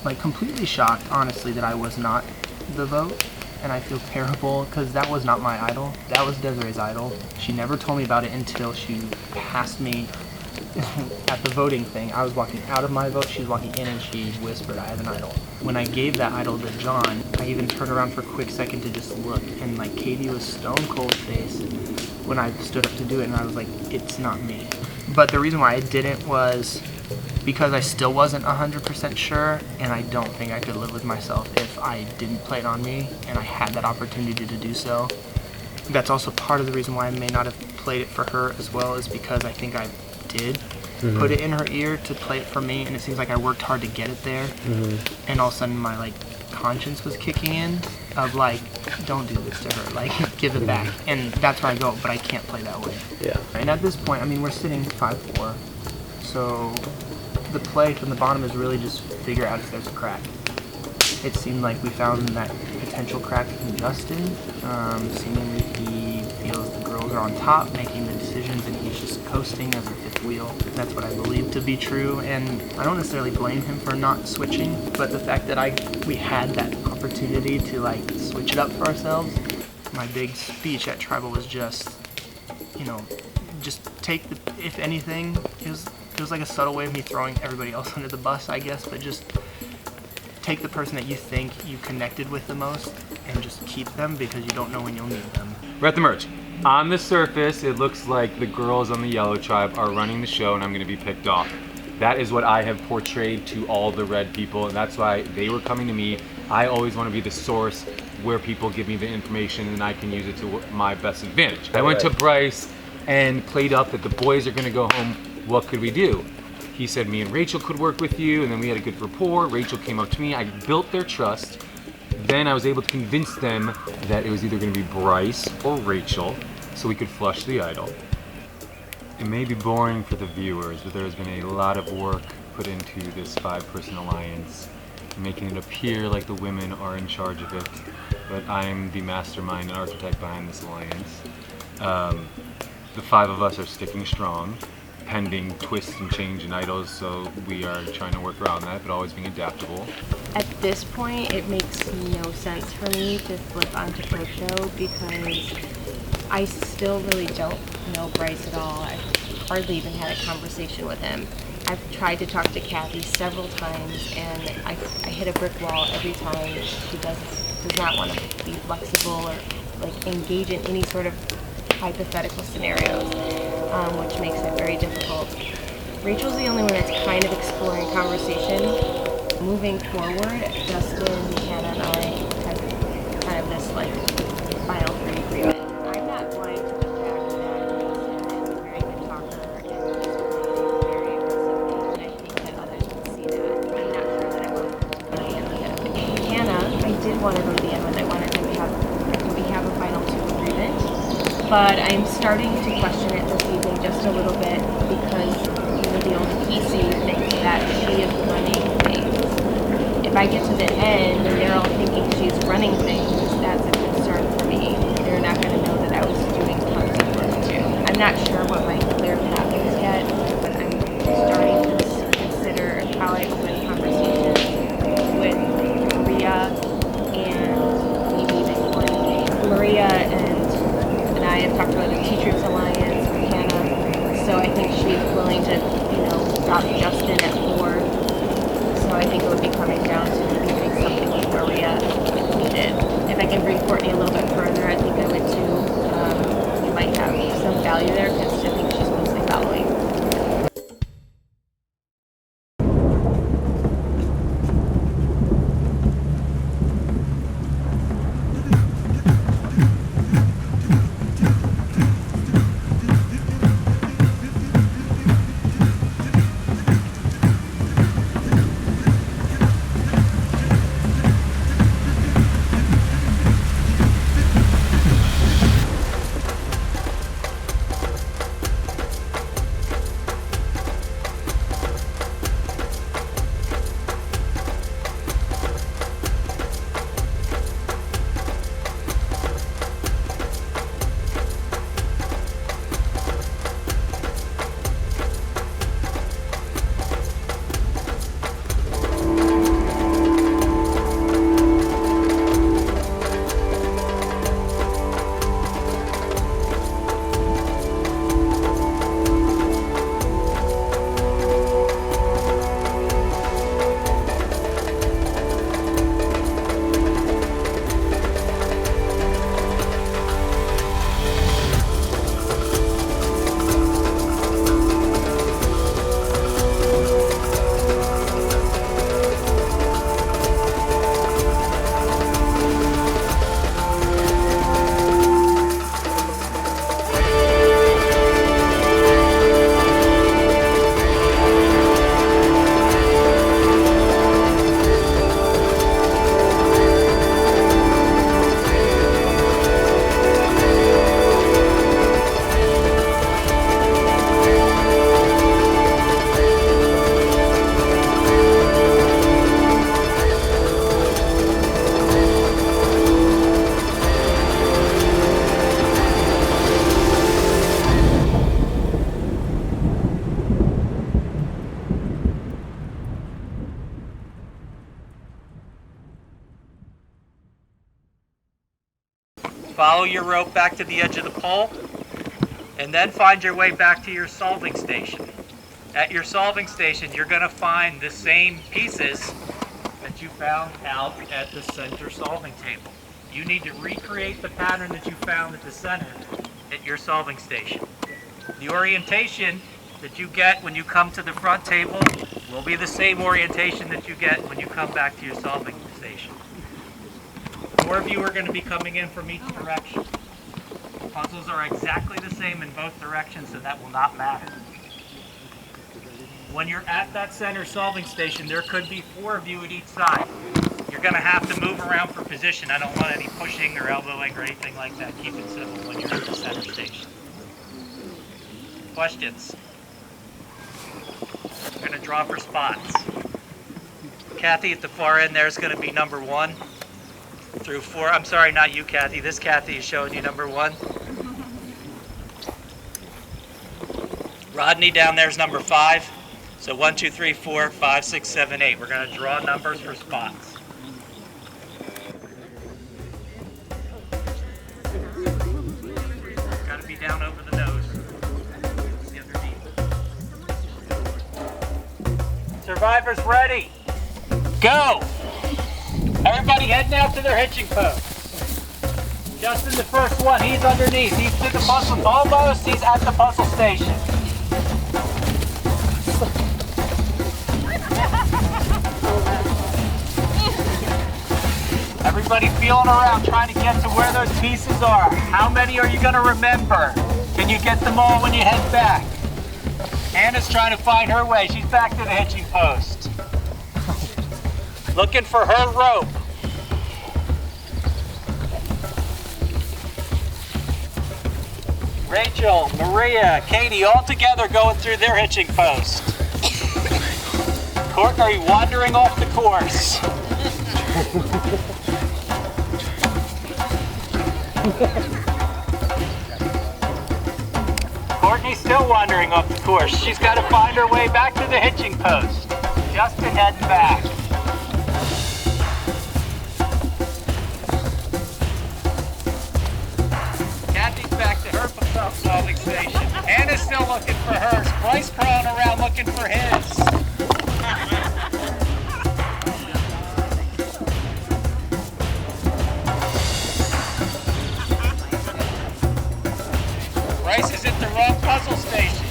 like completely shocked, honestly, that I was not the vote. And I feel terrible because that was not my idol. That was Desiree's idol. She never told me about it until she passed me at the voting thing. I was walking out of my vote, she was walking in, and she whispered, I have an idol. When I gave that idol to John, I even turned around for a quick second to just look, and like Katie was stone cold faced when I stood up to do it, and I was like, it's not me. But the reason why I didn't was because I still wasn't 100% sure, and I don't think I could live with myself if I didn't play it on me, and I had that opportunity to do so. That's also part of the reason why I may not have played it for her as well, is because I think I did put it in her ear to play it for me, and it seems like I worked hard to get it there, and all of a sudden my like conscience was kicking in of like, don't do this to her, like give it back, and that's where I go, but I can't play that way. Yeah. And at this point, I mean, we're sitting 5-4, so the play from the bottom is really just figure out if there's a crack. It seemed like we found that potential crack in Justin. Seemingly he feels the girls are on top, making the decisions, and he's just coasting as a fifth wheel. That's what I believe to be true, and I don't necessarily blame him for not switching, but the fact that we had that opportunity to like switch it up for ourselves. My big speech at Tribal was just, you know, just take the, if anything, it was like a subtle way of me throwing everybody else under the bus, I guess, but just take the person that you think you connected with the most and just keep them, because you don't know when you'll need them. We're at the merge. On the surface, it looks like the girls on the yellow tribe are running the show and I'm gonna be picked off. That is what I have portrayed to all the red people, and that's why they were coming to me. I always wanna be the source where people give me the information and I can use it to my best advantage. I went to Bryce and played up that the boys are gonna go home. What could we do? He said me and Rachel could work with you, and then we had a good rapport. Rachel came up to me, I built their trust. Then I was able to convince them that it was either gonna be Bryce or Rachel, so we could flush the idol. It may be boring for the viewers, but there has been a lot of work put into this 5-person alliance, making it appear like the women are in charge of it, but I'm the mastermind and architect behind this alliance. The 5 of us are sticking strong, pending twists and change in idols, so we are trying to work around that, but always being adaptable. At this point, it makes no sense for me to flip onto Pro-Show because I still really don't know Bryce at all. I've hardly even had a conversation with him. I've tried to talk to Kathy several times, and I hit a brick wall every time. She does not want to be flexible or like engage in any sort of hypothetical scenarios, which makes it very difficult. Rachel's the only one that's kind of exploring conversation. Moving forward, Justin, Hannah, and I have kind of this like final 3 agreement. I'm not blind to the fact that he's a very good talker and he's very aggressive, and I think that others can see that. I'm not sure that I want to go to the end with him. Hannah, I did want to go to the end with. I wanted to have a final 2 agreement. But I'm starting to question it this evening just a little bit because, you know, the old PC thinks that she is running things. If I get to the end and they're all thinking she's running things, that's a concern for me. They're not going to know that I was doing tons of work too. I'm not sure what my clear path is yet, but I'm starting to consider how I open conversations with Maria and maybe even Courtney. Maria and I have talked about the Teachers Alliance with Hannah, so I think she's willing to, you know, drop Justin at 4. So I think it would be coming down to maybe doing something with Maria if needed. If I can bring Courtney a little bit further, I think I would too. You might have some value there because I think she's mostly following. Follow your rope back to the edge of the pole, and then find your way back to your solving station. At your solving station, you're going to find the same pieces that you found out at the center solving table. You need to recreate the pattern that you found at the center at your solving station. The orientation that you get when you come to the front table will be the same orientation that you get when you come back to your solving station. 4 of you are going to be coming in from each direction. The puzzles are exactly the same in both directions, so that will not matter. When you're at that center solving station, there could be 4 of you at each side. You're going to have to move around for position. I don't want any pushing or elbowing or anything like that. Keep it simple when you're at the center station. Questions? We're going to draw for spots. Kathy at the far end there is going to be number 1 through 4. I'm sorry, not you, Kathy. This Kathy is showing you number 1. Rodney down there is number 5. So 1, 2, 3, 4, 5, 6, 7, 8. We're going to draw numbers for spots. Got to be down over the nose. See underneath. Survivors ready. Go! Everybody heading out to their hitching post. Justin, the first one, he's underneath. He's to the puzzle. Almost, he's at the puzzle station. Everybody feeling around, trying to get to where those pieces are. How many are you going to remember? Can you get them all when you head back? Anna's trying to find her way. She's back to the hitching post. Looking for her rope. Rachel, Maria, Katie, all together going through their hitching post. Courtney wandering off the course. Courtney's still wandering off the course. She's got to find her way back to the hitching post. Justin heading back. Kathy's back to her solving station. Anna's still looking for hers. Bryce crawling around looking for his. Bryce is at the wrong puzzle station.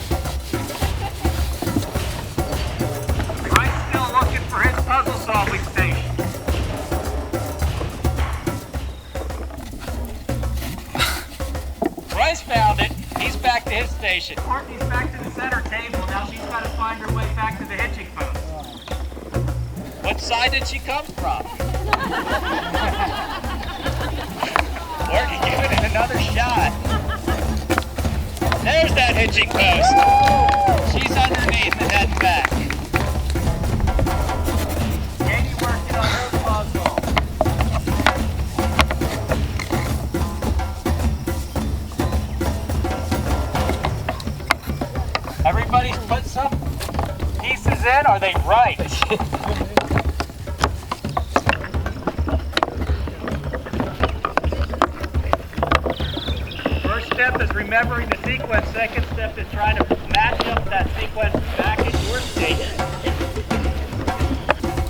Bryce still looking for his puzzle solving station. Bryce found it. He's back to his station. Courtney's back to the center table. Now she's got to find her way back to the hitching post. What side did she come from? Courtney, give it another shot. There's that hitching post. She's underneath and heading back. Katie working on her puzzle. Everybody's put some pieces in. Are they right? First step is remembering the sequence. Second step is trying to match up that sequence back at your station.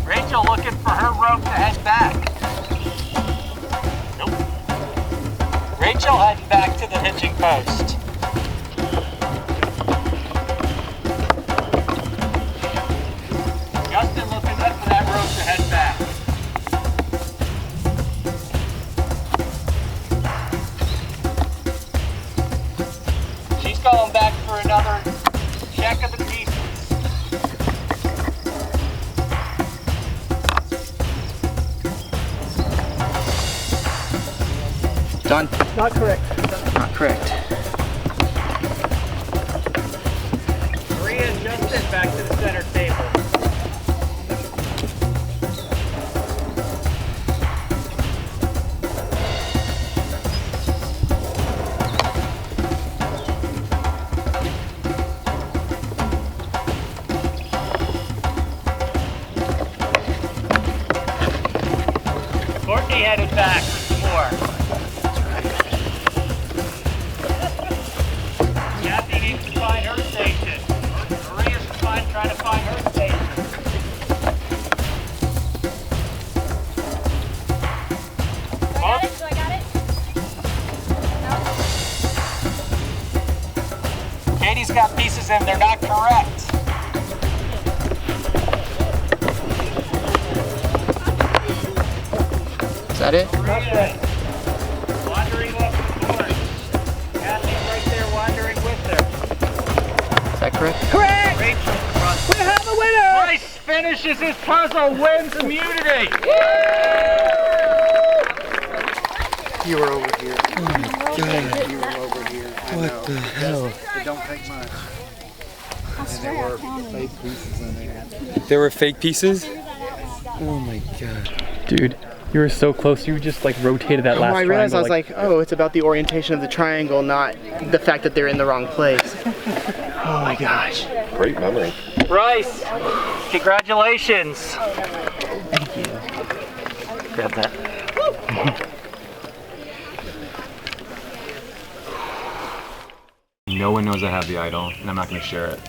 Rachel looking for her rope to head back. Nope. Rachel heading back to the hitching post. Justin looking up for that rope to head back. She's going back for another check of the pieces. Done. Not correct. Not correct. Maria and Justin back to the center table. Courtney headed back for some more. that it? Wandering off the board. Kathy's right there wandering with her. Is that correct? Correct! Rachel across. We have a winner! Bryce finishes his puzzle, wins immunity. You were over here. Oh my God. You were over here. What the hell? It don't take much. And there were fake pieces in there. There were fake pieces? Oh my God. Dude, you were so close. You just like rotated that last I realized triangle, I was like, oh, it's about the orientation of the triangle, not the fact that they're in the wrong place. Oh my gosh. Great memory. Bryce, congratulations. Thank you. Grab that. No one knows I have the idol, and I'm not going to share it.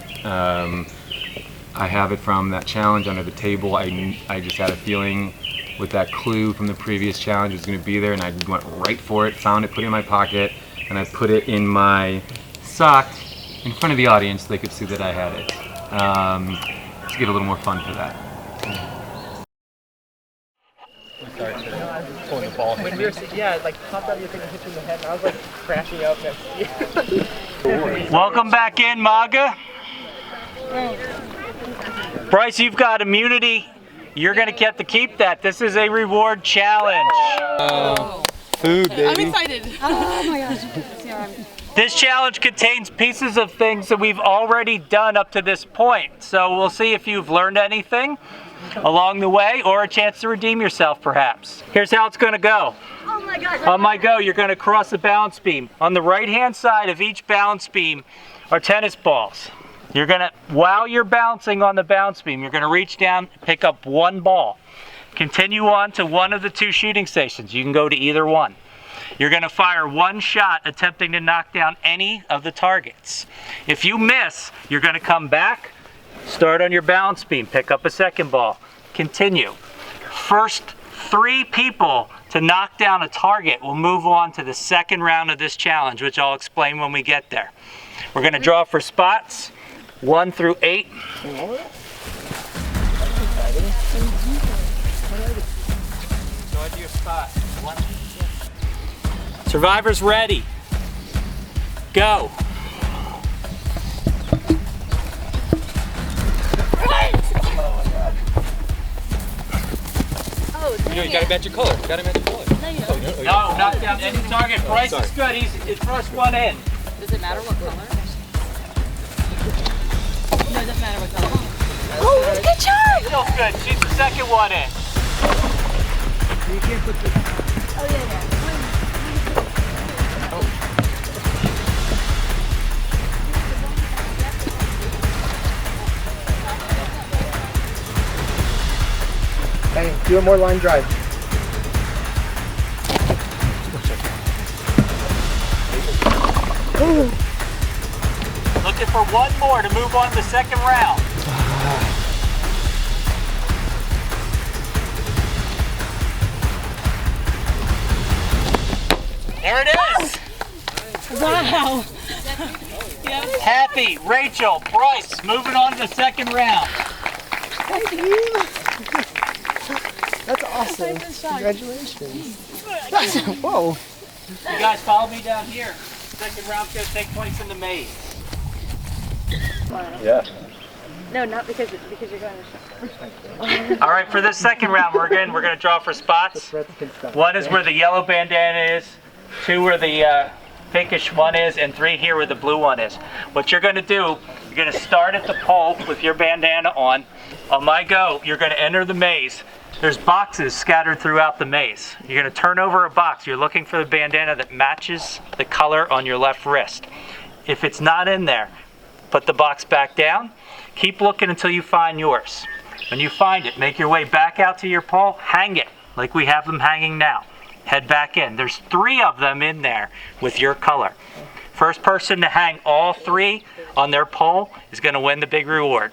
I have it from that challenge under the table. I just had a feeling with that clue from the previous challenge it was going to be there, and I went right for it, found it, put it in my pocket, and I put it in my sock in front of the audience so they could see that I had it. To get a little more fun for that. When we were, yeah, like popped out your thing and hit you in the head, and I was like crashing up next to you. Welcome back in, MAGA. Bryce, you've got immunity. You're going to get to keep that. This is a reward challenge. Food, baby. I'm excited. Oh my gosh. This challenge contains pieces of things that we've already done up to this point. So we'll see if you've learned anything along the way or a chance to redeem yourself perhaps. Here's how it's going to go. Oh my gosh. On my go, you're going to cross a balance beam. On the right-hand side of each balance beam are tennis balls. You're going to, while you're bouncing on the bounce beam, you're going to reach down, pick up one ball. Continue on to one of the two shooting stations. You can go to either one. You're going to fire one shot attempting to knock down any of the targets. If you miss, you're going to come back, start on your balance beam, pick up a second ball, continue. First 3 people to knock down a target will move on to the second round of this challenge, which I'll explain when we get there. We're going to draw for spots 1 through 8. Go into your spot. Survivors ready. Go. You gotta match your color. You gotta match your color. No, knock down any target. Bryce is good. He's the first one in. Does it matter what color? No, it doesn't matter what color. Oh, good job! Still good. She's the second one in. Oh, yeah. Hey, do a more line drive. Looking for one more to move on to the second round. There it is. Wow. Happy, Rachel, Bryce, moving on to the second round. Thank you. That's awesome. Congratulations. Whoa. You guys follow me down here. Second round's going to take place in the maze. Yeah. No, not because you're going to All right, for this second round, we're going to draw for spots. One is where the yellow bandana is, 2 where the pinkish one is, and 3 here where the blue one is. What you're going to do, you're going to start at the pole with your bandana on. On my go, you're going to enter the maze. There's boxes scattered throughout the maze. You're going to turn over a box. You're looking for the bandana that matches the color on your left wrist. If it's not in there, put the box back down. Keep looking until you find yours. When you find it, make your way back out to your pole, hang it like we have them hanging now. Head back in. There's 3 of them in there with your color. First person to hang all 3 on their pole is going to win the big reward.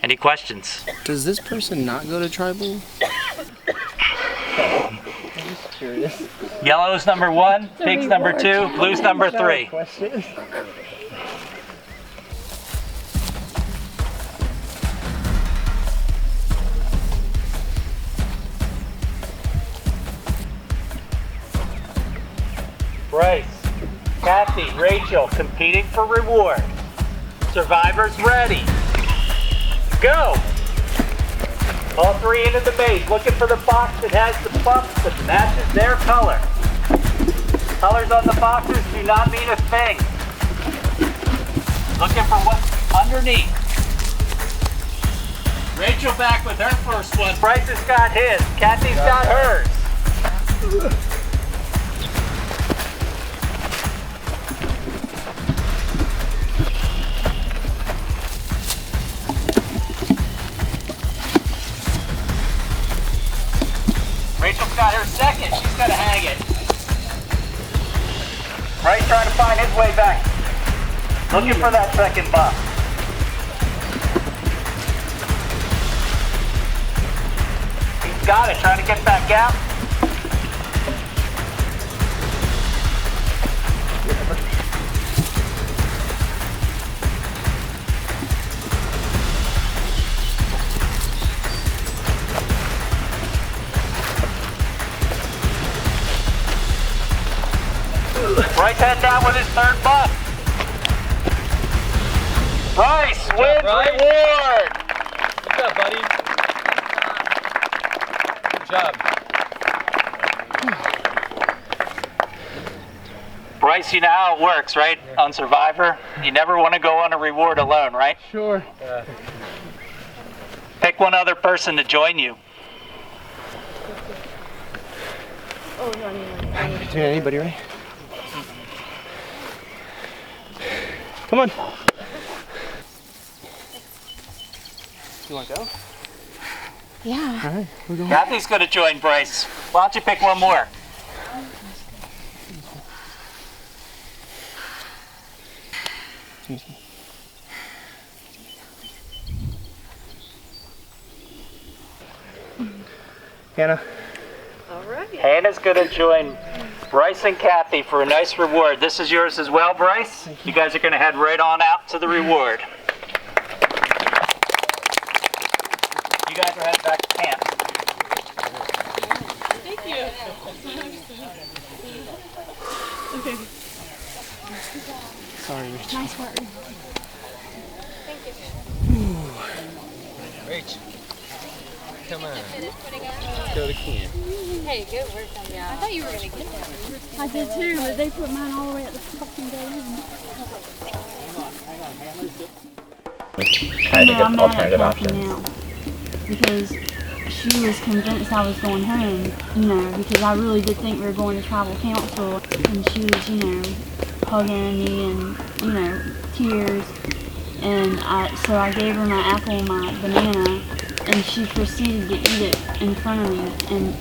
Any questions? Does this person not go to tribal? I'm just curious. Yellow's number 1, pink's number 2, blue's number 3. Question. Bryce, Kathy, Rachel, competing for reward. Survivors ready. Go! All three into the maze, looking for the box that has the bumps that matches their color. Colors on the boxes do not mean a thing. Looking for what's underneath. Rachel back with her first one. Bryce has got his. Kathy's got hers. Rachel's got her second. She's got to hang it. Bryce trying to find his way back. Looking for that second buff. He's got it. Trying to get back out. Bryce heading down with his third buff. Bryce wins reward. Good job, buddy. Good job. Bryce, you know how it works, right? On Survivor, you never want to go on a reward alone, right? Sure. Pick one other person to join you. Anybody, right? Come on. You want to go? Yeah. All right, we're going. Kathy's going to join Bryce. Why don't you pick one more? Hannah. All right. Hannah's going to join Bryce and Kathy for a nice reward. This is yours as well, Bryce. You guys are going to head right on out to the reward. You guys are heading back to camp. Thank you. Okay. Sorry, Rachel. Nice work. Rach, come on. Let's go to camp. Hey, good work on you. I thought you were going to get that. I did too, but they put mine all the way at the fucking day end. I'm mad at Kathy now because she was convinced I was going home, you know, because I really did think we were going to tribal council, and she was, you know, hugging me and, you know, tears, and so I gave her my apple and my banana, and she proceeded to eat it in front of me, and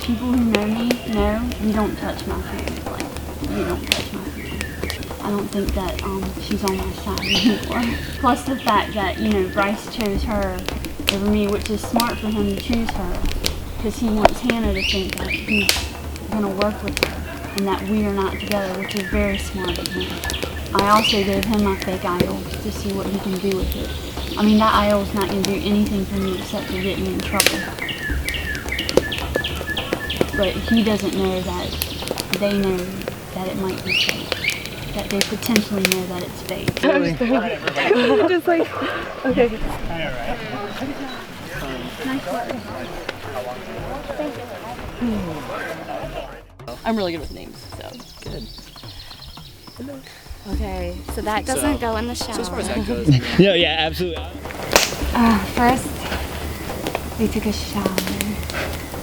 people who know me know you don't touch my food, like, you don't touch my food. I don't think that she's on my side anymore. Plus the fact that, you know, Bryce chose her over me, which is smart for him to choose her, because he wants Hannah to think that he's going to work with her and that we are not together, which is very smart of him. I also gave him my fake idol to see what he can do with it. I mean, that idol's not going to do anything for me except to get me in trouble. But he doesn't know that they know that it might be fake. That they potentially know that it's fake. Just like, okay. Nice work. I'm really good with names, so. Good. Okay, so that doesn't go in the shower. So as far as that goes. No, yeah, absolutely. First, we took a shower,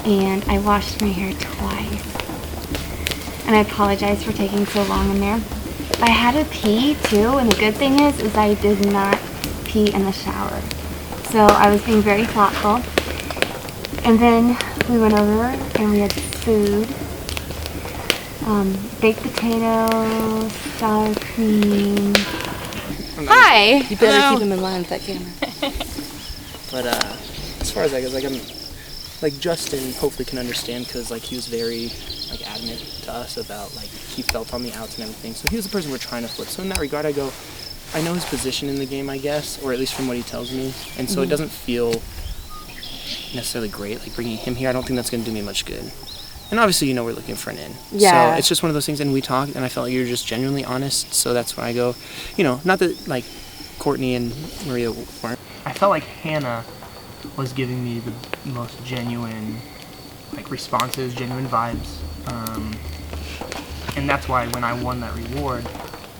and I washed my hair twice. And I apologize for taking so long in there. I had to pee too, and the good thing is I did not pee in the shower. So I was being very thoughtful. And then we went over and we had food. Baked potatoes, sour cream. Hi! You better keep him in line with that camera. But as far as that goes, like like Justin hopefully can understand, because like he was very like adamant to us about like he felt on the outs and everything. So he was the person we're trying to flip. So in that regard, I go, I know his position in the game, I guess, or at least from what he tells me, and so it doesn't feel necessarily great like bringing him here. I don't think that's going to do me much good. And obviously, you know, we're looking for an in. Yeah. So it's just one of those things, and we talked, and I felt like you were just genuinely honest. So that's when I go, you know, not that like Courtney and Maria weren't. I felt like Hannah was giving me the most genuine, like, responses, genuine vibes. And that's why when I won that reward,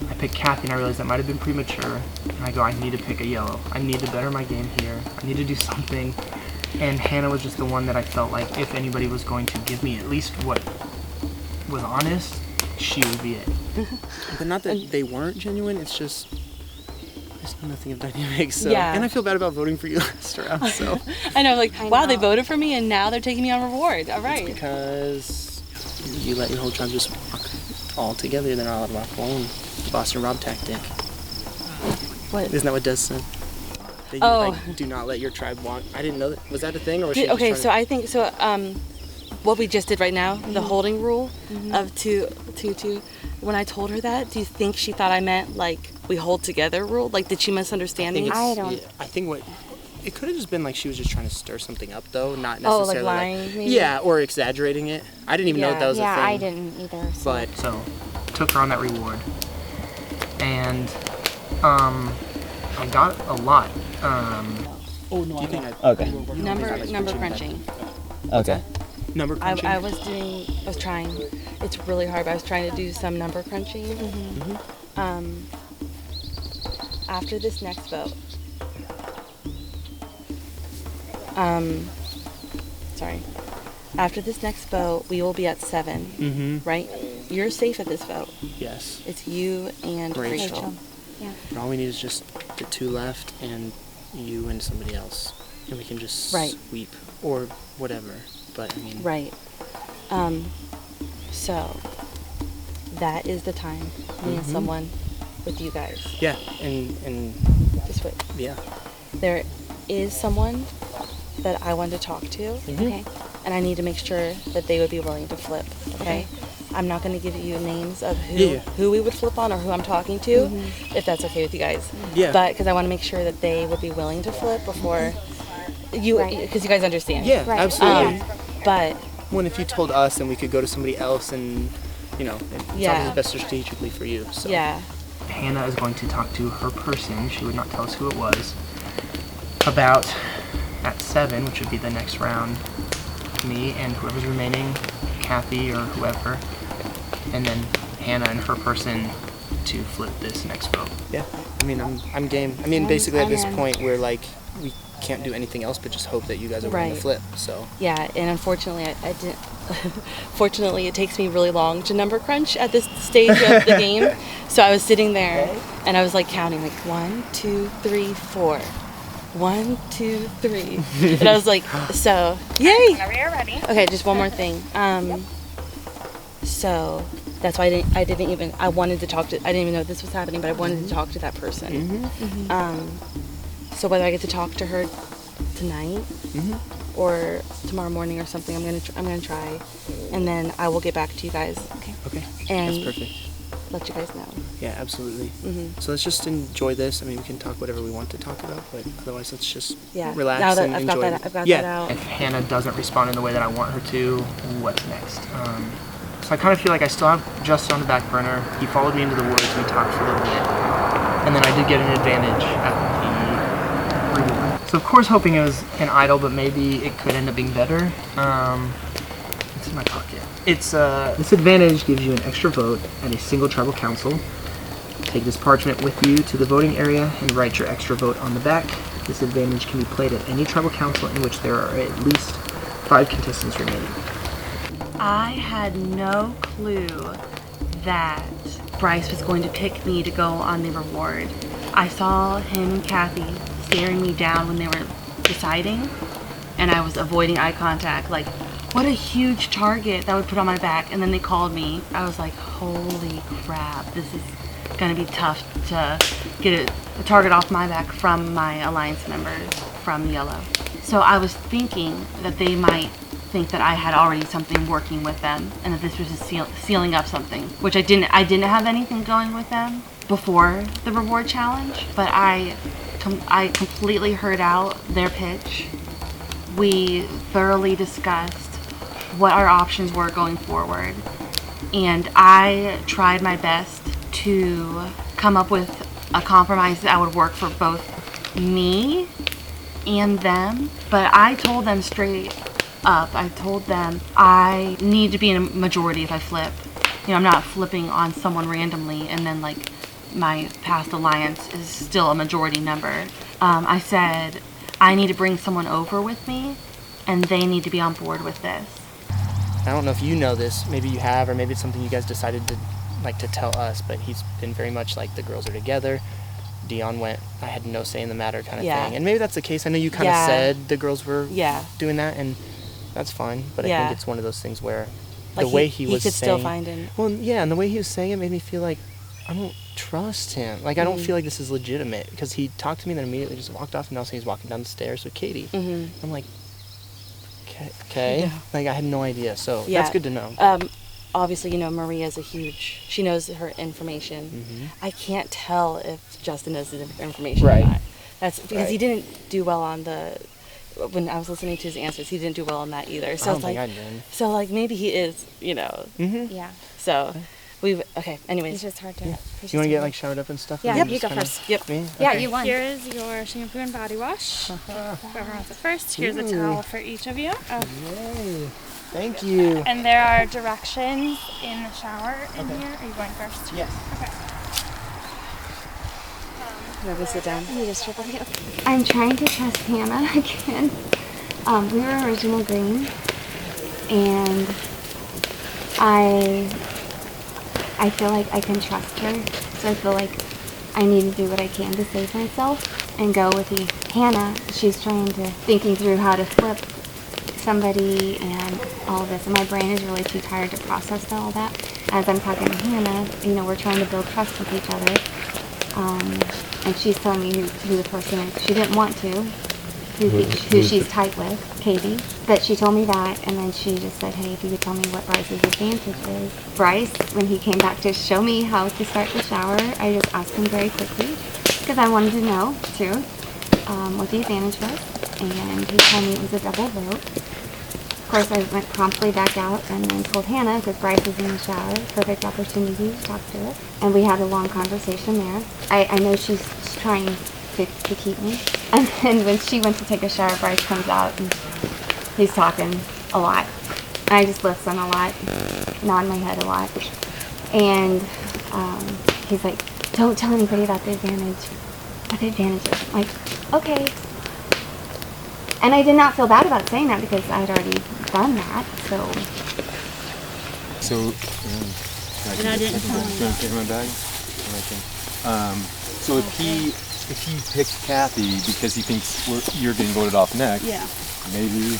I picked Kathy, and I realized that might have been premature. And I go, I need to pick a yellow. I need to better my game here. I need to do something. And Hannah was just the one that I felt like if anybody was going to give me at least what was honest, she would be it. But not that they weren't genuine, it's just there's nothing of dynamics. So. Yeah. And I feel bad about voting for you last round. So I know, like, I wow, know. they voted for me and now they're taking me on reward. All right. because you let your whole tribe just walk all together, they're not allowed to walk alone. The Boston Rob tactic. What? Isn't that what Des said? That you, like, do not let your tribe walk. I didn't know that. Was that a thing, or was she just Okay, trying so I think so. What we just did right now, the holding rule of 2-2. When I told her that, do you think she thought I meant like we hold together rule? Like, did she misunderstand me? I don't. Yeah, I think what it could have just been like she was just trying to stir something up, though, not Oh, necessarily like lying, maybe? Yeah, or exaggerating it. I didn't even know that was a thing. Yeah, I didn't either. But so took her on that reward, and I got a lot. Do you think Okay. Number crunching. Okay. Number crunching? I was trying. It's really hard, but I was trying to do some number crunching. After this next vote, after this next vote, we will be at 7, right? You're safe at this vote. Yes. It's you and Rachel. Yeah. And all we need is just the 2 left, and you and somebody else, and we can just Right. sweep or whatever. But I mean, Right. So that is the time. Me and someone with you guys. yeah, and This way. yeah. There is someone that I want to talk to. Okay. And I need to make sure that they would be willing to flip. Okay. I'm not going to give you names of who we would flip on or who I'm talking to, if that's okay with you guys. Yeah. But because I want to make sure that they would be willing to flip before you, because you guys understand. Yeah, Right. absolutely. But When if you told us, then we could go to somebody else, and you know, it's Yeah. always best strategically for you. So. yeah, Hannah is going to talk to her person. She would not tell us who it was. About at 7, which would be the next round, me and whoever's remaining, Kathy or whoever, and then Hannah and her person to flip this next vote. Yeah, I mean, I'm game. I mean, basically at this point we're like, we can't do anything else but just hope that you guys are willing to Right. flip. So yeah. And unfortunately, I didn't. Fortunately, it takes me really long to number crunch at this stage of the game. So I was sitting there and I was like counting, like 1, 2, 3, 4. 1, 2, 3. And I was like, so yay! Whenever you're ready. Okay, just one more thing. So that's why I didn't even. I wanted to talk to. I didn't even know this was happening, but I wanted to talk to that person. So whether I get to talk to her tonight or tomorrow morning or something, I'm gonna try, and then I will get back to you guys. okay, And that's perfect. let you guys know. Yeah, absolutely. So let's just enjoy this. I mean, we can talk whatever we want to talk about, but otherwise let's just relax Now that and I've enjoy. got that out. If Hannah doesn't respond in the way that I want her to, what's next? So I kind of feel like I still have Justin on the back burner. He followed me into the woods. We talked for a little bit, and then I did get an advantage at the reward. So of course, hoping it was an idol, but maybe it could end up being better. It's in my pocket. It's this advantage gives you an extra vote at a single tribal council. Take this parchment with you to the voting area and write your extra vote on the back. This advantage can be played at any tribal council in which there are at least 5 contestants remaining. I had no clue that Bryce was going to pick me to go on the reward. I saw him and Kathy staring me down when they were deciding, and I was avoiding eye contact, like, what a huge target that would put on my back. And then they called me. I was like, holy crap, this is gonna be tough to get a target off my back from my alliance members from Yellow. So I was thinking that they might think that I had already something working with them, and that this was just sealing up something, which I didn't have anything going with them before the reward challenge, but I completely heard out their pitch. We thoroughly discussed what our options were going forward. And I tried my best to come up with a compromise that would work for both me and them. But I told them straight up, I told them I need to be in a majority if I flip. You know, I'm not flipping on someone randomly and then like my past alliance is still a majority number. I said I need to bring someone over with me and they need to be on board with this. I don't know if you know this, maybe you have, or maybe it's something you guys decided to tell us, but he's been very much like the girls are together. Dion went, I had no say in the matter kind of thing. And maybe that's the case. I know you kind of said the girls were doing that, and that's fine, but I think it's one of those things where like the way he was could saying, still find him. Well, yeah, and the way he was saying it made me feel like I don't trust him. Like I don't feel like this is legitimate, because he talked to me and then immediately just walked off, and now he's walking down the stairs with Katie. I'm like, okay. Like I had no idea, so that's good to know. Obviously, you know, Maria's she knows her information. I can't tell if Justin knows the information or not. That's because he didn't do well on when I was listening to his answers, he didn't do well on that either. So I don't think I did. So like maybe he is, you know. Yeah. So anyways. It's just hard to. You want to get like showered up and stuff? Yeah, Yep, you go first. Yep. Me? Yeah, Okay. you won. Here is your shampoo and body wash. Whoever wants it first. Here's a towel for each of you. Yay. Thank you. And there are directions in the shower in here. Are you going first? Yes. Okay. Let me sit down. You just triple heel. I'm trying to trust Hannah again. We were original green, and I feel like I can trust her, so I feel like I need to do what I can to save myself and go with Hannah. She's thinking through how to flip somebody and all of this, and my brain is really too tired to process all that. As I'm talking to Hannah, you know, we're trying to build trust with each other, and she's telling me who the person is. She didn't want to, who she's tight with, Katie, but she told me that, and then she just said, hey, if you could tell me what Bryce's advantage is. Bryce, when he came back to show me how to start the shower, I just asked him very quickly, because I wanted to know, too, what the advantage was, and he told me it was a double vote. Of course, I went promptly back out and then told Hannah, because Bryce was in the shower, perfect opportunity to talk to her, and we had a long conversation there. I know she's trying to keep me, and then when she went to take a shower, Bryce comes out and he's talking a lot. And I just listen a lot, nod my head a lot, and he's like, don't tell anybody about the advantage. What the advantage is. I'm like, okay. And I did not feel bad about saying that because I had already done that, so. And I didn't take my bag? So if he picked Kathy because he thinks you're getting voted off next, maybe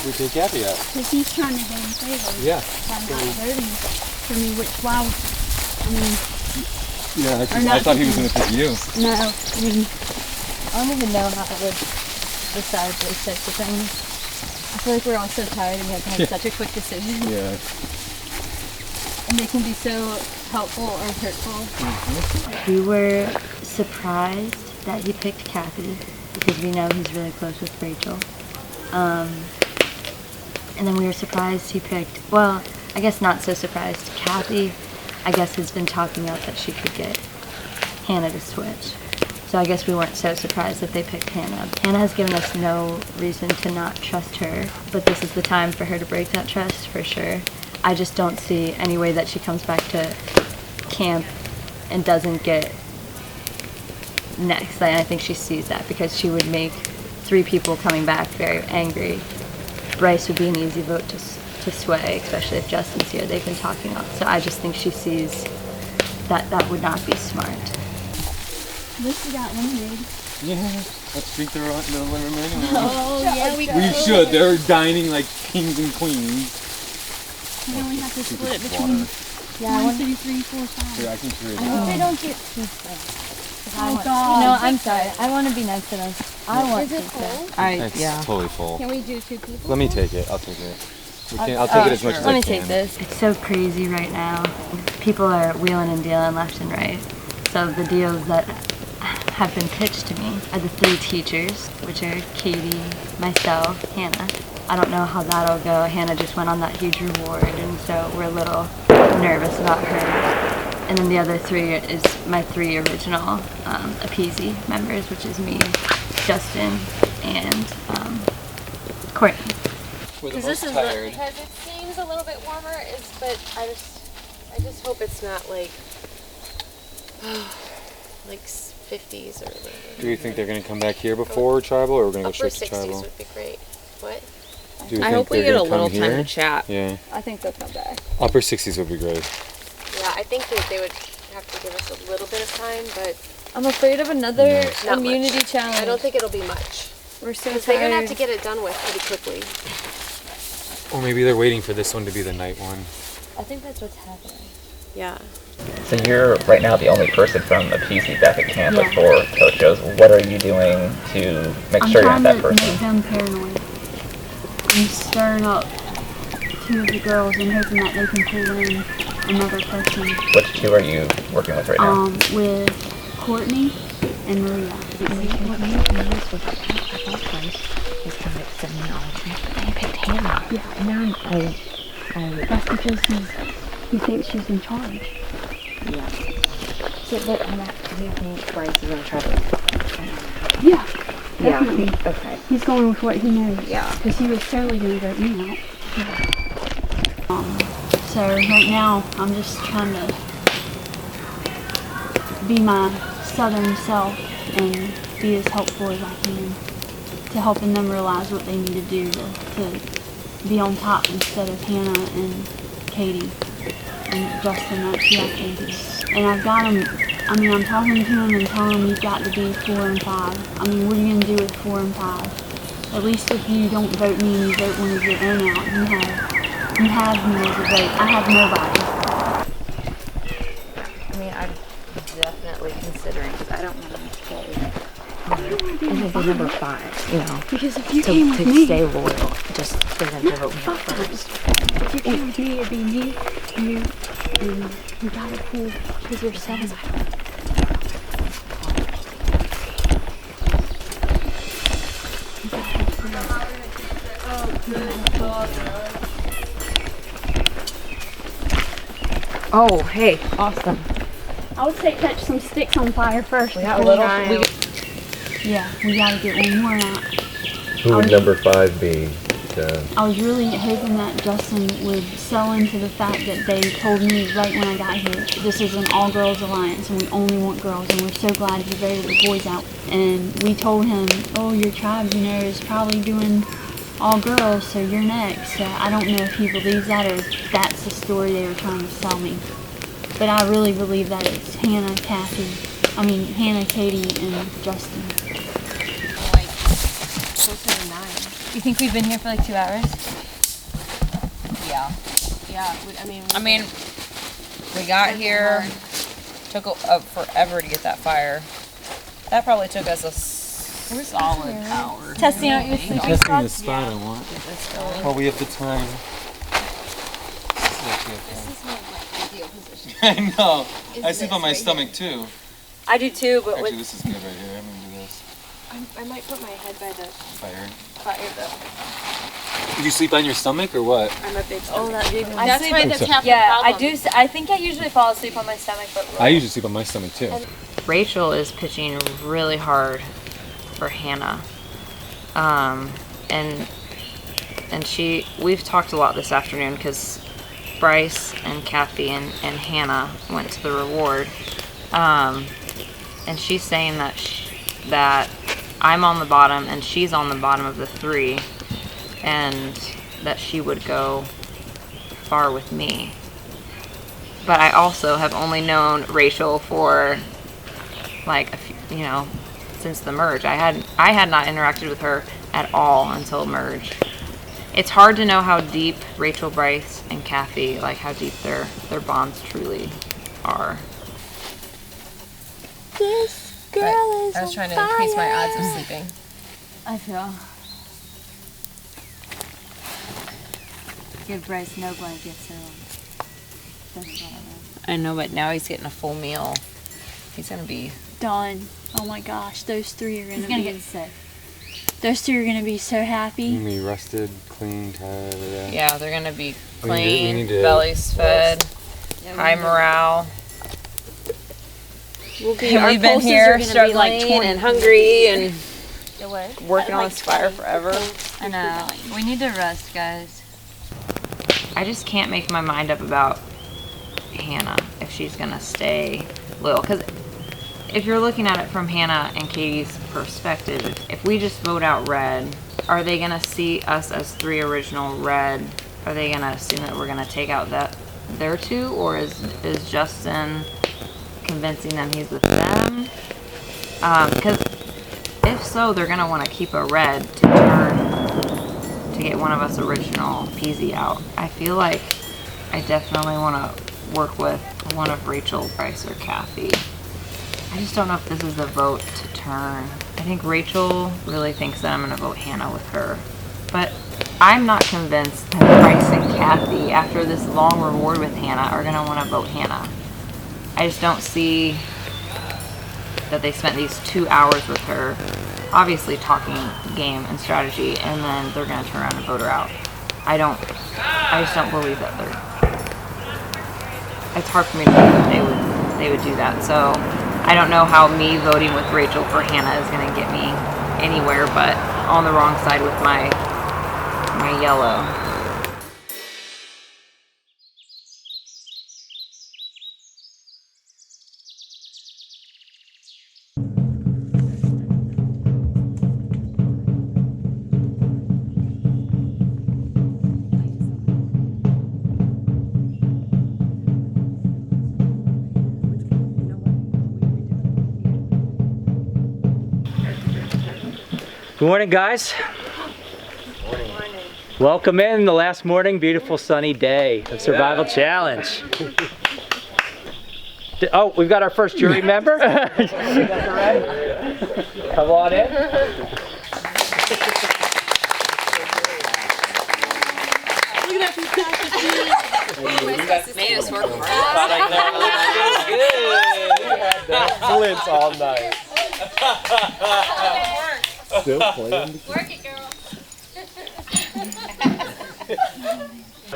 we take Kathy out. Because he's trying to gain favor. Yeah. By not voting for me, I thought he was going to pick you. No, I mean, I don't even know how I would decide those types of things. I feel like we're all so tired and we have to have such a quick decision. Yeah. And they can be so helpful or hurtful. We were surprised that he picked Kathy because we know he's really close with Rachel. And then we were surprised he picked, well, I guess not so surprised. Kathy, I guess, has been talking up that she could get Hannah to switch. So I guess we weren't so surprised that they picked Hannah. Hannah has given us no reason to not trust her, but this is the time for her to break that trust for sure. I just don't see any way that she comes back to camp and doesn't get next. I think she sees that because she would make 3 people coming back very angry. Bryce would be an easy vote to sway, especially if Justin's here. They've been talking up. So I just think she sees that that would not be smart. At least we got lemonade. Yeah, let's drink the lemonade. Oh, yeah, we should. They're dining like kings and queens. We only have to split it between 1, 2, 3, 4, 5. Yeah, I can hear I hope they don't get pizza. Oh, God. No, I'm sorry. I want to be nice to them. I want Is it pizza. cold? It's totally full. Can we do 2 people? Let me take it. I'll take it. I'll take it as much as I can. Let me take this. It's so crazy right now. People are wheeling and dealing left and right. So the deals that have been pitched to me are the 3 teachers, which are Katie, myself, Hannah. I don't know how that'll go. Hannah just went on that huge reward, and so we're a little nervous about her. And then the other 3 is my 3 original Appeasy members, which is me, Justin, and Courtney. Because this is because it seems a little bit warmer, but I just hope it's not like 50s or whatever. Do you think they're going to come back here before tribal, or we're going to go straight to tribal? Upper 60s would be great. What? Do you I think hope we they're get a gonna little come time here? to chat. Yeah. I think they'll come back. Upper 60s would be great. Yeah, I think that they would have to give us a little bit of time, but I'm afraid of another not immunity much. challenge. I don't think it'll be much. We're so Because tired. they're gonna have to get it done with pretty quickly. Or maybe they're waiting for this one to be the night one. I think that's what's happening. Yeah. So you're right now the only person from Appeasy back at camp Yeah. for coach shows. What are you doing to make sure you're not that I'm trying to person? make them paranoid. I'm stirring up 2 of the girls and hoping that they can pull in another person. Which 2 are you working with right now? With Courtney and Maria. What made me nervous was I thought Bryce was going to send me all the things, but they picked Hannah. Yeah. And now That's because he thinks she's in charge. Yeah. So, but do you think Bryce is going to try to... Yeah. Yeah. Definitely. Okay. He's going with what he knows. Yeah. Because he was totally going to vote me out. So right now, I'm just trying to be my southern self and be as helpful as I can to helping them realize what they need to do to be on top instead of Hannah and Katie and Justin. That's who I think is. And I've got them, I'm talking to him and telling him you've got to be 4 and 5. What are you going to do with 4 and 5? At least if you don't vote me and you vote one of your own out, you have me as a vote. I have nobody. I'm definitely considering, because I don't want to stay. I think the number 5, Because if you to came with me, stay loyal, just for them to vote me out first. if you came with me, it'd be me, you got it cool, because you're 7. Oh, hey, awesome. I would say catch some sticks on fire first. We got a little. Yeah, we gotta get one more out. Who would number 5 be? I was really hoping that Justin would sell into the fact that they told me right when I got here, this is an all-girls alliance and we only want girls, and we're so glad you voted the boys out. And we told him, oh, your tribe, is probably doing all girls, so you're next. So I don't know if he believes that or if that's the story they were trying to sell me. But I really believe that it's Hannah, Hannah, Katie, and Justin. Closer to 9. You think we've been here for like 2 hours? Yeah. Yeah, We got here, took forever to get that fire. That probably took us a solid hour. Testing out your sleeping Testing the spots? spot I want. Oh, we have the time. This is my ideal position. I know. I Is sleep this on my right stomach too. I do too, but Actually, this is good right here. I'm gonna do this. I might put my head by the Fire. fire though. Did you sleep on your stomach or what? I'm a big Oh, that big one. That's why that's half the Yeah, I problem. do. I think I usually fall asleep on my stomach, but I usually sleep on my stomach too. Rachel is pitching really hard for Hannah. And we've talked a lot this afternoon because Bryce and Kathy and Hannah went to the reward. And she's saying that I'm on the bottom and she's on the bottom of the 3, and that she would go far with me. But I also have only known Rachel for like a few, since the merge. I had not interacted with her at all until merge. It's hard to know how deep Rachel, Bryce, and Kathy, how deep their bonds truly are. This girl is I was trying to increase my odds of sleeping. I feel. Give Bryce no blankets I know. But now he's getting a full meal. He's gonna be Done. Oh my gosh, those 3 are He's gonna gonna be get sick. Those two are gonna be so happy. Gonna be rested, clean, tired, yeah. Yeah, they're gonna be We clean, need to bellies fed, high morale. We'll be, And our we've been pulses are here gonna be struggling like 20. and hungry and The what? working on this fire forever. I know. We need to rest, guys. I just can't make my mind up about Hannah if she's gonna stay loyal. Because if you're looking at it from Hannah and Katie's perspective, if we just vote out red, are they gonna see us as 3 original red? Are they gonna assume that we're gonna take out their 2, or is Justin convincing them he's with them? Because if so, they're gonna want to keep a red to turn to get one of us original peasy out. I feel like I definitely want to work with one of Rachel, Bryce, or Kathy. I just don't know if this is a vote to turn. I think Rachel really thinks that I'm going to vote Hannah with her. But I'm not convinced that Bryce and Kathy, after this long reward with Hannah, are going to want to vote Hannah. I just don't see that they spent these 2 hours with her, obviously talking game and strategy, and then they're going to turn around and vote her out. I just don't believe that it's hard for me to believe that they would do that. So I don't know how me voting with Rachel for Hannah is going to get me anywhere, but on the wrong side with my yellow. Good morning, guys. Morning. Welcome in the last morning, beautiful sunny day of Survival Challenge. Oh, we've got our first jury member. Come on in. Made us work hard. Flints all night. Still playing. Work it, girl.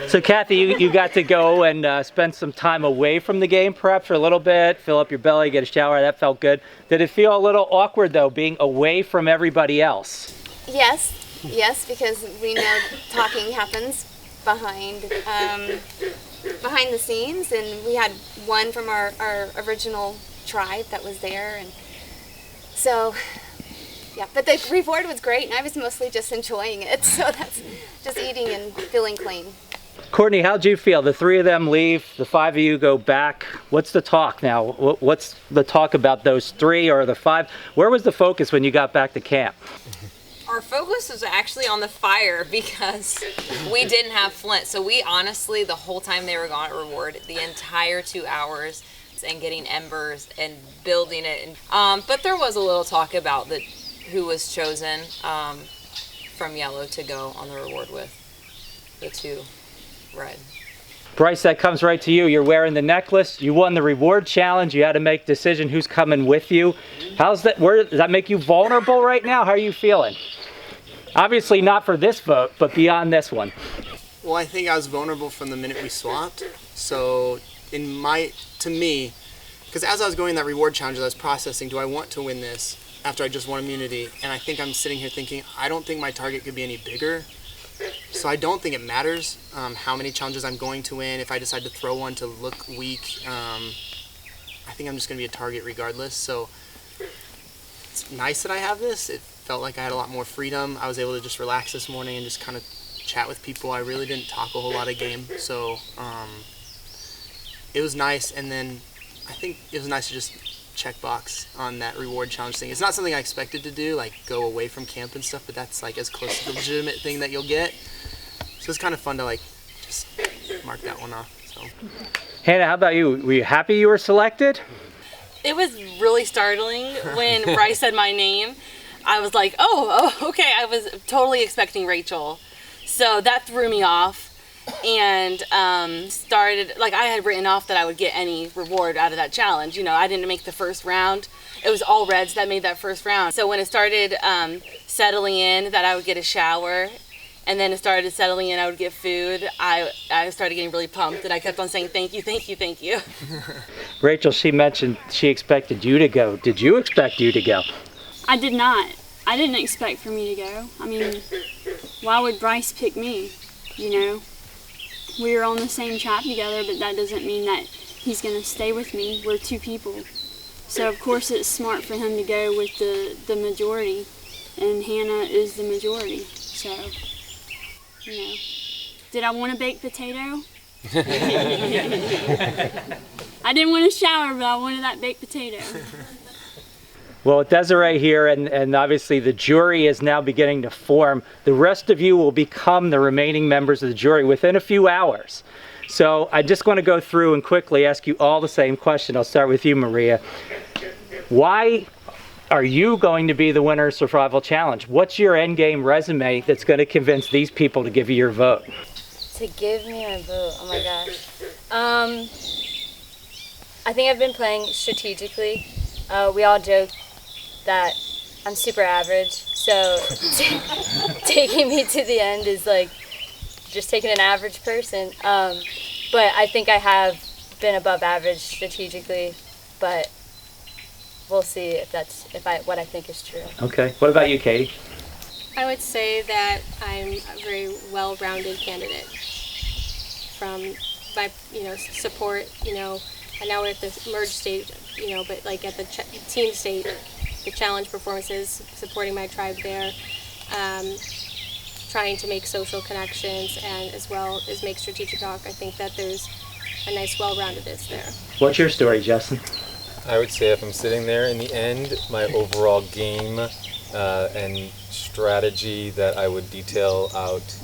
So Kathy, you got to go and spend some time away from the game perhaps for a little bit, fill up your belly, get a shower. That felt good. Did it feel a little awkward though, being away from everybody else? Yes, because we know talking happens behind the scenes, and we had one from our original tribe that was there, and so yeah, but the reward was great, and I was mostly just enjoying it, so that's just eating and feeling clean. Courtney, how'd you feel? The 3 of them leave, the 5 of you go back. What's the talk now? What's the talk about those 3 or the 5? Where was the focus when you got back to camp? Our focus was actually on the fire because we didn't have flint. So we honestly, the whole time they were gone at reward, the entire 2 hours, and getting embers and building it. But there was a little talk about who was chosen from yellow to go on the reward with the 2 red. Bryce, that comes right to you. You're wearing the necklace. You won the reward challenge. You had to make a decision who's coming with you. Does that make you vulnerable right now? How are you feeling? Obviously not for this vote, but beyond this one. Well, I think I was vulnerable from the minute we swapped. So to me, because as I was going that reward challenge, I was processing, do I want to win this after I just won immunity? And I think I'm sitting here thinking, I don't think my target could be any bigger. So I don't think it matters how many challenges I'm going to win. If I decide to throw one to look weak, I think I'm just going to be a target regardless. So it's nice that I have this. It felt like I had a lot more freedom. I was able to just relax this morning and just kind of chat with people. I really didn't talk a whole lot of game. So it was nice. And then I think it was nice to just check box on that reward challenge thing. It's not something I expected to do, like go away from camp and stuff, but that's like as close to the legitimate thing that you'll get. So it's kind of fun to like just mark that one off. So. Hannah, how about you? Were you happy you were selected? It was really startling when Bryce said my name. I was like, oh, okay. I was totally expecting Rachel. So that threw me off. And started, like, I had written off that I would get any reward out of that challenge. You know, I didn't make the first round. It was all reds that made that first round. So when it started settling in that I would get a shower, and then it started settling in I would get food, I started getting really pumped, and I kept on saying thank you, thank you, thank you. Rachel, she mentioned she expected you to go. Did you expect you to go? I did not. I didn't expect for me to go. I mean, why would Bryce pick me? You know, we were on the same tribe together, but that doesn't mean that he's going to stay with me. We're two people. So of course it's smart for him to go with the majority, and Hannah is the majority. So, you know, did I want a baked potato? I didn't want a shower, but I wanted that baked potato. Well, with Desiree here, and obviously the jury is now beginning to form, the rest of you will become the remaining members of the jury within a few hours. So I just want to go through and quickly ask you all the same question. I'll start with you, Maria. Why are you going to be the winner of Survival Challenge? What's your end game resume that's going to convince these people to give you your vote? To give me my vote, oh my gosh. I think I've been playing strategically. We all joke that I'm super average, so taking me to the end is like just taking an average person. But I think I have been above average strategically, but we'll see if that's what I think is true. Okay. What about you, Katie? I would say that I'm a very well-rounded candidate. From my, support, and now we're at the merge stage, but like at the team state, the challenge performances, supporting my tribe there, trying to make social connections, and as well as make strategic talk. I think that there's a nice well-roundedness there. What's your story, Justin? I would say if I'm sitting there in the end, my overall game and strategy that I would detail out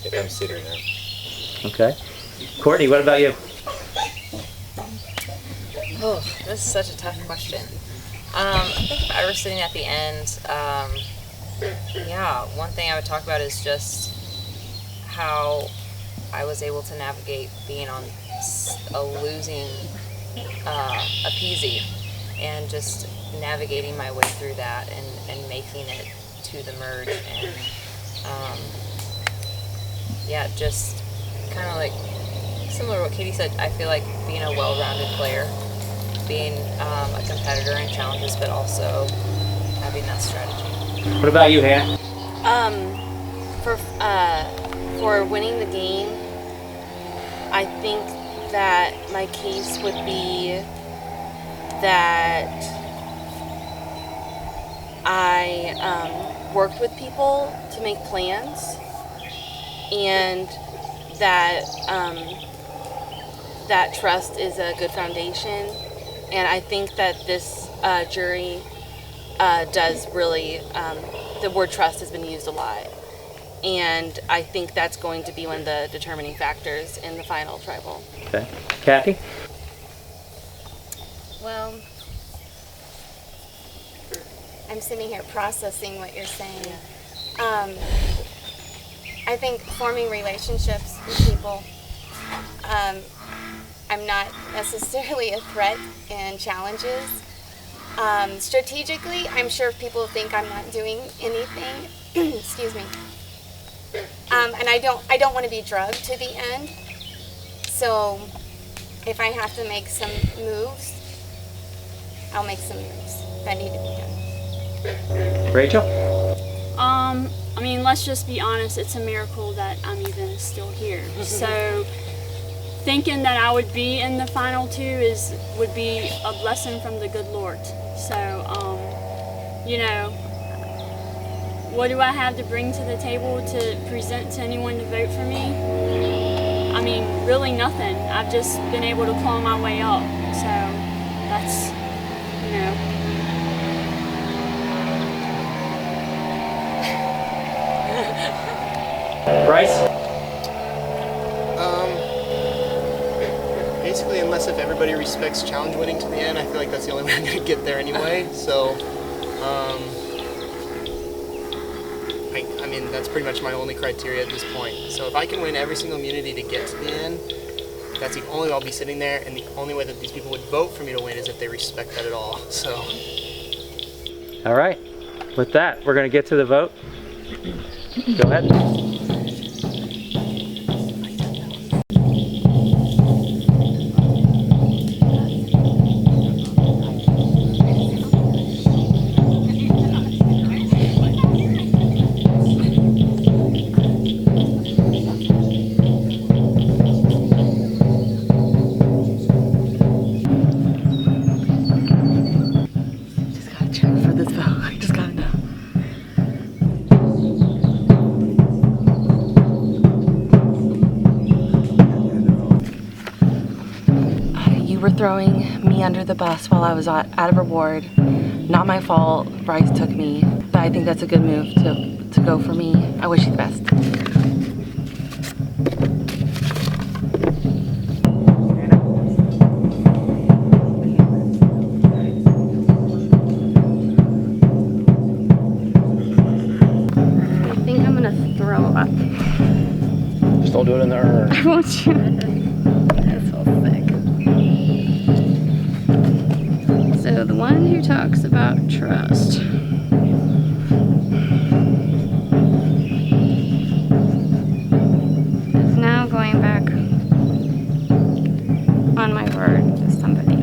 if I'm sitting there. Okay. Courtney, what about you? Oh, this is such a tough question. I think if I were sitting at the end, one thing I would talk about is just how I was able to navigate being on a losing a PZ, and just navigating my way through that and making it to the merge, and just kind of like similar to what Katie said. I feel like being a well-rounded player, being a competitor in challenges, but also having that strategy. What about you, Hannah? For winning the game, I think that my case would be that I worked with people to make plans, and that that trust is a good foundation. And I think that this jury does really, the word trust has been used a lot. And I think that's going to be one of the determining factors in the final tribal. Okay. Kathy? Well, I'm sitting here processing what you're saying. I think forming relationships with people, I'm not necessarily a threat in challenges. Strategically, I'm sure people think I'm not doing anything. Excuse me. And I don't want to be drugged to the end. So if I have to make some moves, I'll make some moves that need to be done. Rachel? I mean, let's just be honest, it's a miracle that I'm even still here. So thinking that I would be in the final two would be a blessing from the good Lord. So, what do I have to bring to the table to present to anyone to vote for me? I mean, really nothing. I've just been able to claw my way up. So that's, Bryce? Basically, unless if everybody respects challenge winning to the end, I feel like that's the only way I'm going to get there anyway. So, I mean, that's pretty much my only criteria at this point. So if I can win every single immunity to get to the end, that's the only way I'll be sitting there, and the only way that these people would vote for me to win is if they respect that at all. So. All right. with that, we're gonna get to the vote. Go ahead. For this vote, I just gotta know. You were throwing me under the bus while I was at a reward. Not my fault. Bryce took me, but I think that's a good move to go for me. I wish you the best. I think I'm gonna throw up. Just don't do it in the urn. I won't you. That smells sick. So the one who talks about trust. Is now going back on my word with somebody.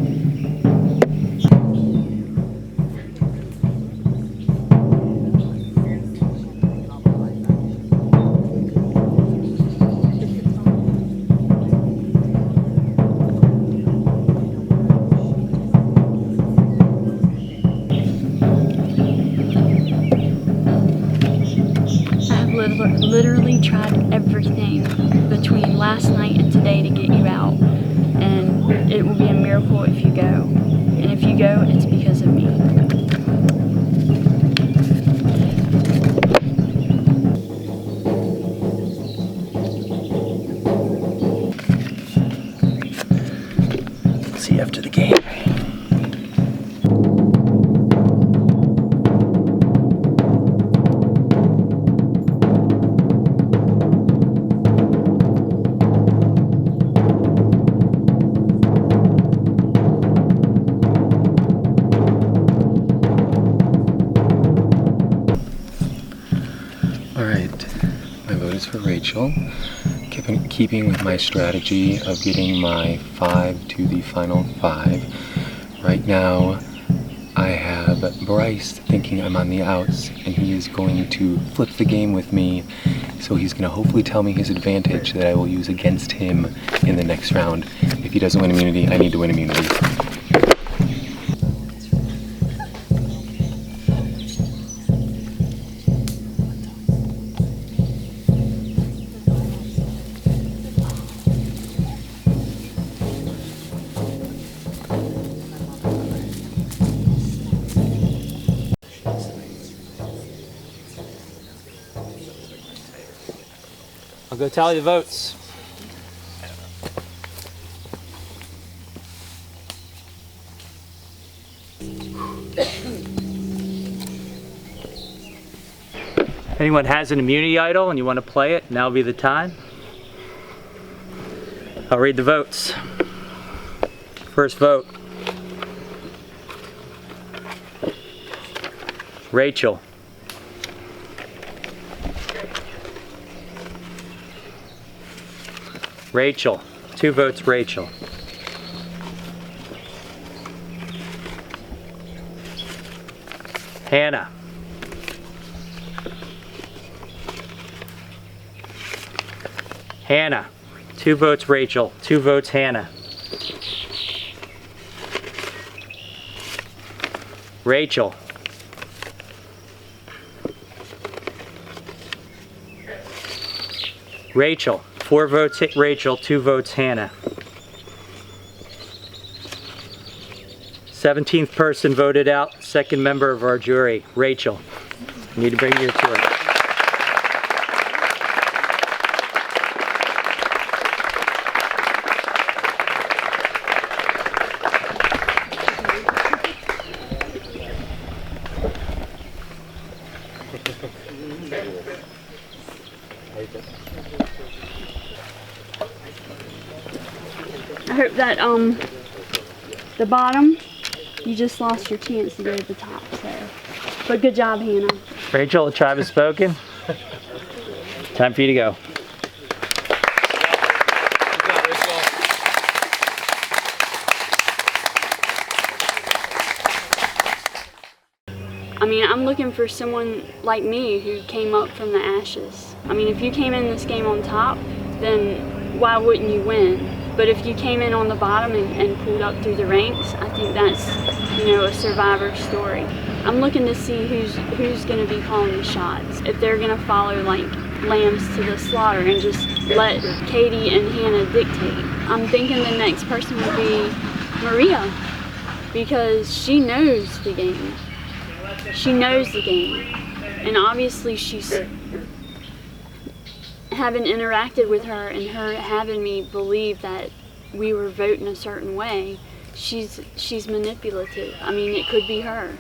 Literally tried everything between last night and today to get you out, and it will be a miracle if you go, and if you go, it's because of me. See you after the game. For Rachel, keeping with my strategy of getting my 5 to the final 5. Right now, I have Bryce thinking I'm on the outs, and he is going to flip the game with me. So he's going to hopefully tell me his advantage that I will use against him in the next round. If he doesn't win immunity, I need to win immunity. I'll go tally the votes. If anyone has an immunity idol and you want to play it, now would be the time. I'll read the votes. First vote. Rachel. Rachel. 2 votes, Rachel. Hannah. Hannah. 2 votes, Rachel. 2 votes, Hannah. Rachel. Rachel. 4 votes Rachel, 2 votes Hannah. 17th person voted out, second member of our jury, Rachel. I need to bring you to it. I hope that the bottom, you just lost your chance to go to the top, so But good job, Hannah. Rachel, the tribe has spoken. Time for you to go. I mean, I'm looking for someone like me who came up from the ashes. I mean, if you came in this game on top, then why wouldn't you win? But if you came in on the bottom and pulled up through the ranks, I think that's, you know, a survivor story. I'm looking to see who's going to be calling the shots. If they're going to follow like lambs to the slaughter and just let Katie and Hannah dictate. I'm thinking the next person would be Maria, because she knows the game. She knows the game, and obviously she's having interacted with her and her having me believe that we were voting a certain way. She's manipulative. I mean, it could be her.